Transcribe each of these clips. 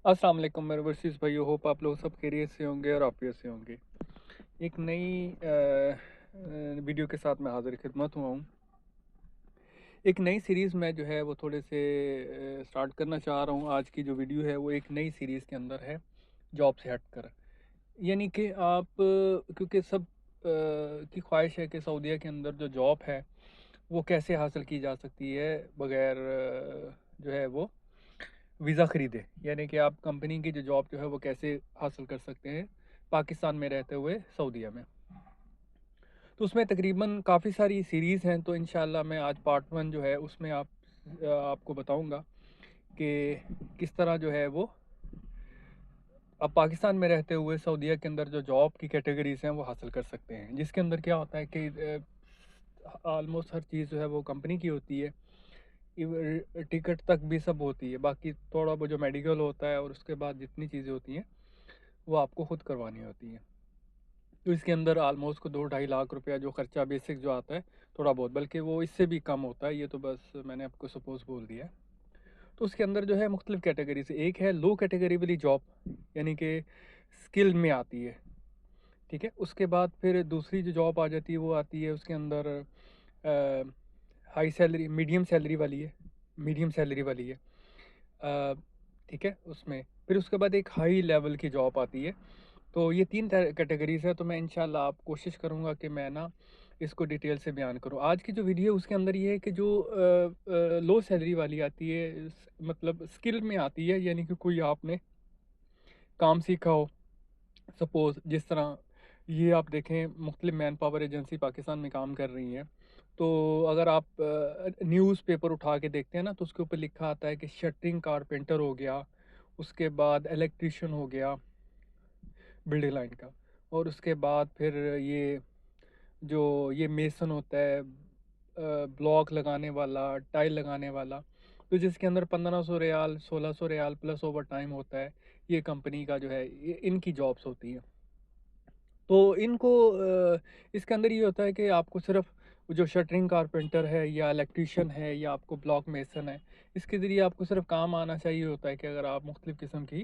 अस्सलाम वालेकुम मेरे वर्सेस भाइयों, होप आप लोग सब खैरियत से होंगे और आफियत से होंगे। एक नई वीडियो के साथ मैं हाजिर खिदमत हुआ हूँ। एक नई सीरीज़ में जो है वो थोड़े से स्टार्ट करना चाह रहा हूँ। आज की जो वीडियो है वो एक नई सीरीज़ के अंदर है, जॉब से हट कर। यानी कि आप क्योंकि सब की ख्वाहिश है कि सऊदीया के अंदर जो जॉब है वो कैसे हासिल की जा सकती है बग़ैर जो है वो वीज़ा ख़रीदे। यानी कि आप कंपनी की जो जॉब जो है वो कैसे हासिल कर सकते हैं पाकिस्तान में रहते हुए सऊदीया में। तो उसमें तकरीबन काफ़ी सारी सीरीज़ हैं, तो इंशाल्लाह मैं आज पार्ट 1 जो है उसमें आपको बताऊंगा कि किस तरह जो है वो अब पाकिस्तान में रहते हुए सऊदीया के अंदर जो जॉब की कैटेगरीज हैं वो हासिल कर सकते हैं, जिसके अंदर क्या होता है कि ऑलमोस्ट हर चीज़ जो है वो कंपनी की होती है। टिकट तक भी सब होती है, बाकी थोड़ा वो जो मेडिकल होता है और उसके बाद जितनी चीज़ें होती हैं वो आपको खुद करवानी होती हैं। तो इसके अंदर ऑलमोस्ट को 2-2.5 लाख रुपया जो खर्चा बेसिक जो आता है, थोड़ा बहुत, बल्कि वो इससे भी कम होता है। ये तो बस मैंने आपको सपोज बोल दिया है। तो उसके अंदर जो है मुख्तलिफ कैटेगरी से एक है लो कैटेगरी वाली जॉब, यानी कि स्किल में आती है। ठीक है, उसके बाद फिर दूसरी जो जॉब आ जाती है वो आती है उसके अंदर हाई सैलरी मीडियम सैलरी वाली है, मीडियम सैलरी वाली है। ठीक है, उसमें फिर उसके बाद एक हाई लेवल की जॉब आती है। तो ये 3 कैटेगरीज़ है, तो मैं इंशाल्लाह आप कोशिश करूँगा कि मैं ना इसको डिटेल से बयान करूँ। आज की जो वीडियो है उसके अंदर ये है कि जो लो सैलरी वाली आती है, मतलब स्किल में आती है, यानी कि कोई आपने काम सीखा हो। सपोज़ जिस तरह ये आप देखें, मुख्तलिफ मैन पावर एजेंसी पाकिस्तान में काम कर रही हैं। तो अगर आप न्यूज़पेपर उठा के देखते हैं ना, तो उसके ऊपर लिखा आता है कि शटरिंग कारपेंटर हो गया, उसके बाद इलेक्ट्रीशियन हो गया बिल्डिंग लाइन का, और उसके बाद फिर ये मेसन होता है, ब्लॉक लगाने वाला, टाइल लगाने वाला। तो जिसके अंदर 1500 riyal 1600 riyal plus over time होता है। ये कंपनी का जो है ये इनकी जॉब्स होती हैं। तो इनको इसके अंदर ये होता है कि आपको सिर्फ जो शटरिंग कारपेंटर है या इलेक्ट्रीशियन है या आपको ब्लॉक मेसन है, इसके ज़रिए आपको सिर्फ काम आना चाहिए होता है कि अगर आप मुख्तलिफ़ किस्म की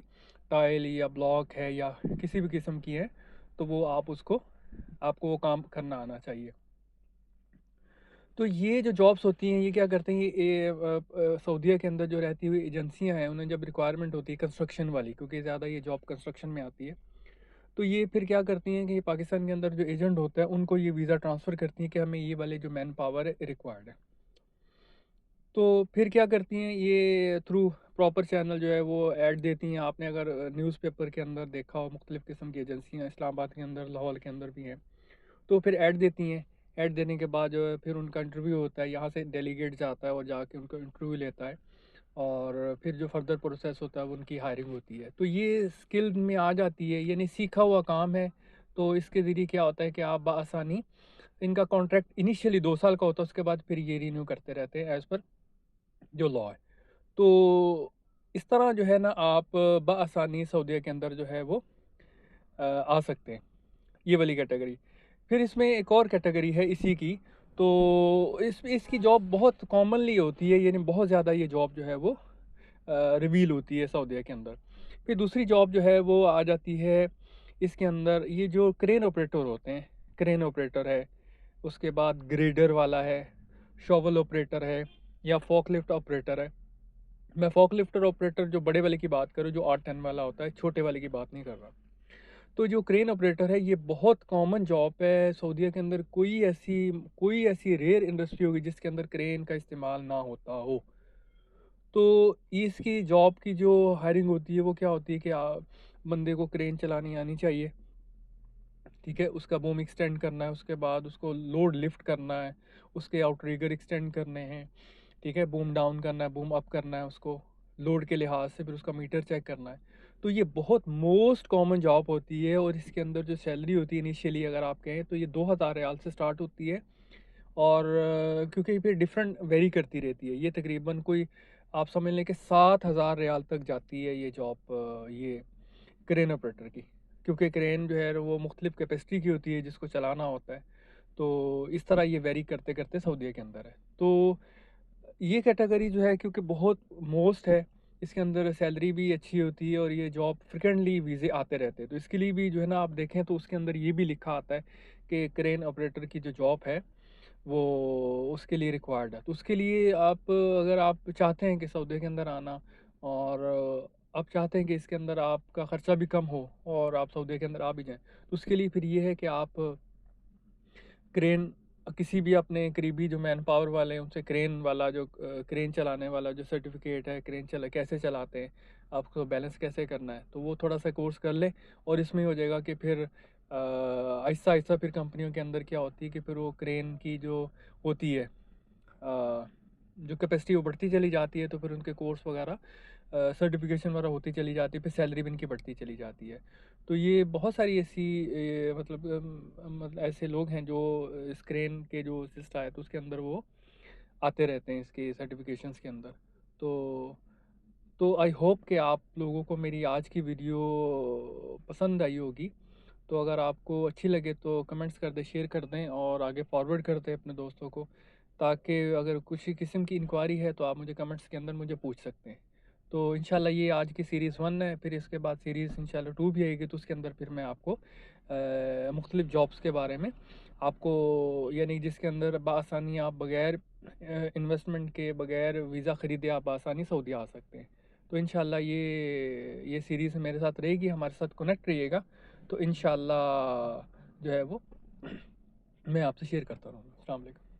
टाइल या ब्लॉक है या किसी भी किस्म की है, तो वो आपको वो काम करना आना चाहिए। तो ये जो जॉब्स होती हैं ये क्या करते हैं, सऊदीया के अंदर जो रहती हुई एजेंसियां हैं उन्हें जब रिक्वायरमेंट होती है कंस्ट्रक्शन वाली, क्योंकि ज़्यादा ये जॉब कंस्ट्रक्शन में आती है, तो ये फिर क्या करती हैं कि पाकिस्तान के अंदर जो एजेंट होता है उनको ये वीज़ा ट्रांसफ़र करती हैं कि हमें ये वाले जो मैन पावर है रिक्वायर्ड है। तो फिर क्या करती हैं, ये थ्रू प्रॉपर चैनल जो है वो ऐड देती हैं। आपने अगर न्यूज़पेपर के अंदर देखा हो, मुख्तलिफ़ किस्म की एजेंसियाँ इस्लामाबाद के अंदर, लाहौर के अंदर भी हैं, तो फिर ऐड देती हैं। ऐड देने के बाद जो है फिर उनका इंटरव्यू होता है, यहाँ से डेलीगेट जाता है और जाके उनका इंटरव्यू लेता है, और फिर जो फर्दर प्रोसेस होता है वो उनकी हायरिंग होती है। तो ये स्किल में आ जाती है, यानी सीखा हुआ काम है। तो इसके ज़रिए क्या होता है कि आप बआसानी, इनका कॉन्ट्रैक्ट इनिशियली 2 साल का होता है, उसके बाद फिर ये रिन्यू करते रहते हैं एज़ पर जो लॉ है। तो इस तरह जो है ना आप बआसानी सऊदीया के अंदर जो है वो आ सकते हैं, ये वाली कैटेगरी। फिर इसमें एक और कैटेगरी है इसी की। तो इसकी जॉब बहुत कॉमनली होती है, यानी बहुत ज़्यादा ये जॉब जो है वो रिवील होती है सऊदीया के अंदर। फिर दूसरी जॉब जो है वो आ जाती है इसके अंदर, ये जो क्रेन ऑपरेटर होते हैं, क्रेन ऑपरेटर है, उसके बाद ग्रेडर वाला है, शॉवल ऑपरेटर है, या फॉकलिफ्ट ऑपरेटर है। मैं फॉकलिफ्टर ऑपरेटर जो बड़े वाले की बात करूँ, जो 8 टन वाला होता है, छोटे वाले की बात नहीं कर रहा। तो जो क्रेन ऑपरेटर है ये बहुत कॉमन जॉब है सऊदीया के अंदर। कोई ऐसी रेयर इंडस्ट्री होगी जिसके अंदर क्रेन का इस्तेमाल ना होता हो। तो इसकी जॉब की जो हायरिंग होती है वो क्या होती है कि बंदे को क्रेन चलानी आनी चाहिए। ठीक है, उसका बूम एक्सटेंड करना है, उसके बाद उसको लोड लिफ्ट करना है, उसके आउटरिगर एक्सटेंड करने हैं। ठीक है, बूम डाउन करना है, बूम अप करना है, उसको लोड के लिहाज से फिर उसका मीटर चेक करना है। तो ये बहुत मोस्ट कॉमन जॉब होती है, और इसके अंदर जो सैलरी होती है इनिशियली अगर आप कहें तो ये 2000 रियाल से स्टार्ट होती है। और क्योंकि फिर डिफरेंट वेरी करती रहती है, ये तकरीबन कोई आप समझ लें कि 7000 रियाल तक जाती है ये जॉब, ये क्रेन ऑपरेटर की। क्योंकि क्रेन जो है वो मुख्तलिफ कैपेसिटी की होती है जिसको चलाना होता है। तो इस तरह ये वेरी करते करते सऊदीया के अंदर है। तो ये कैटेगरी जो है क्योंकि बहुत मोस्ट है, इसके अंदर सैलरी भी अच्छी होती है और ये जॉब फ्रिक्वेंटली वीज़े आते रहते हैं। तो इसके लिए भी जो है ना, आप देखें तो उसके अंदर ये भी लिखा आता है कि क्रेन ऑपरेटर की जो जॉब है वो उसके लिए रिक्वायर्ड है। तो उसके लिए आप, अगर आप चाहते हैं कि सऊदी के अंदर आना, और आप चाहते हैं कि इसके अंदर आपका ख़र्चा भी कम हो और आप सऊदी के अंदर आ भी जाएँ, तो उसके लिए फिर ये है कि आप क्रेन, किसी भी अपने करीबी जो मैन पावर वाले हैं उनसे क्रेन वाला जो क्रेन चलाने वाला जो सर्टिफिकेट है, क्रेन चला कैसे चलाते हैं, आपको बैलेंस कैसे करना है, तो वो थोड़ा सा कोर्स कर लें। और इसमें हो जाएगा कि फिर आहिस्ता आहिस्ता फिर कंपनियों के अंदर क्या होती है कि फिर वो क्रेन की जो होती है जो कैपेसिटी वो बढ़ती चली जाती है, तो फिर उनके कोर्स वगैरह सर्टिफिकेशन वगैरह होती चली जाती है, फिर सैलरी भी इनकी बढ़ती चली जाती है। तो ये बहुत सारी ऐसी मतलब मतलब ऐसे लोग हैं जो इस क्रेन के जो सिस्टा है तो उसके अंदर वो आते रहते हैं इसके सर्टिफिकेशंस के अंदर। तो आई होप कि आप लोगों को मेरी आज की वीडियो पसंद आई होगी। तो अगर आपको अच्छी लगे तो कमेंट्स कर दें, शेयर कर दें और आगे फॉरवर्ड कर दें अपने दोस्तों को, ताकि अगर कुछ किस्म की इंक्वायरी है तो आप मुझे कमेंट्स के अंदर मुझे पूछ सकते हैं। तो इंशाल्लाह ये आज की सीरीज़ 1 है, फिर इसके बाद सीरीज़ इंशाल्लाह 2 भी आएगी, तो उसके अंदर फिर मैं आपको मुख्तलिफ़ जॉब्स के बारे में आपको, यानी जिसके अंदर बआसानी आप बग़ैर इन्वेस्टमेंट के, बग़ैर वीज़ा ख़रीदे आप आसानी सऊदी आ सकते हैं। तो इंशाल्लाह ये सीरीज़ मेरे साथ रहेगी, हमारे साथ कनेक्ट रहिएगा। तो इंशाल्लाह जो है वो मैं आपसे शेयर करता रहूँगा। अस्सलाम वालेकुम।